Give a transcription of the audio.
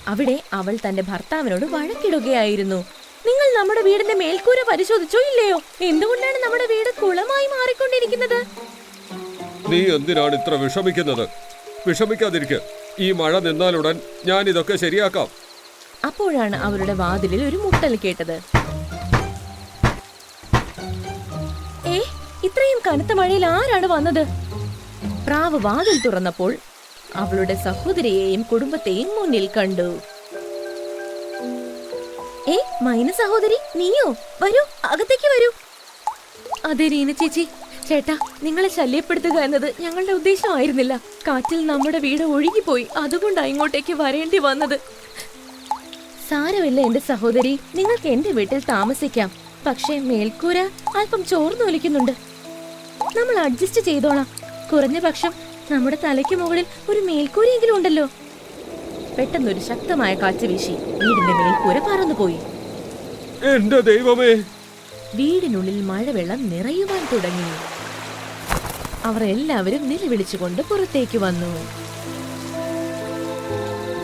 അവിടെ അവൾ തന്റെ ഭർത്താവിനോട് വഴക്കിടുകയായിരുന്നു. നിങ്ങൾ നമ്മുടെ വീടിന്റെ മേൽക്കൂര പരിശോധിച്ചോ ഇല്ലയോ? എന്തുകൊണ്ടാണ് നമ്മുടെ വീട് കുളമായി മാറിക്കൊണ്ടിരിക്കുന്നത്? നീ എന്തിനാണ് ഇത്ര വിഷമിക്കുന്നത്? വിഷമിക്കാതിരിക്കെ, ഈ മഴ നിന്നാലുടൻ ഞാൻ ഇതൊക്കെ ശരിയാക്കാം. അപ്പോഴാണ് അവരുടെ വാതിലിൽ ഒരു മുട്ടൽ കേട്ടത്. ഇത്രയും കനത്ത മഴയിൽ ആരാണ് വന്നത്? പ്രാവ് വാതിൽ തുറന്നപ്പോൾ അവളുടെ സഹോദരിയെയും കുടുംബത്തെയും മുന്നിൽ കണ്ടു. മൈന സഹോദരി, നീയോ? വരൂ, അകത്തേക്ക് വരൂ. അതെ റീന ചേച്ചി. ചേട്ടാ, നിങ്ങളെ ശല്യപ്പെടുത്തുക എന്നത് ഞങ്ങളുടെ ഉദ്ദേശമായിരുന്നില്ല. കാറ്റിൽ നമ്മുടെ വീട് ഒഴുകിപ്പോയി, അതുകൊണ്ടാണ് ഇങ്ങോട്ടേക്ക് വരേണ്ടി വന്നത്. സാരമില്ല എന്റെ സഹോദരി, നിങ്ങൾക്ക് എന്റെ വീട്ടിൽ താമസിക്കാം. പക്ഷേ മേൽക്കൂര അല്പം ചോർന്നൊലിക്കുന്നുണ്ട്. നമ്മൾ അഡ്ജസ്റ്റ് ചെയ്തോളാം. കുറഞ്ഞ പക്ഷം നമ്മുടെ തലയ്ക്ക് മുകളിൽ ഒരു മേൽക്കൂരയെങ്കിലും ഉണ്ടല്ലോ. പെട്ടെന്നൊരു ശക്തമായ കാറ്റ് വീശി വീടിന്റെ മേൽക്കൂര പറന്നുപോയി. എന്റെ ദൈവമേ! വീടിനുള്ളിൽ മഴവെള്ളം നിറയുവാൻ തുടങ്ങി. അവർ എല്ലാവരും നിലവിളിച്ചുകൊണ്ട് പുറത്തേക്ക് വന്നു.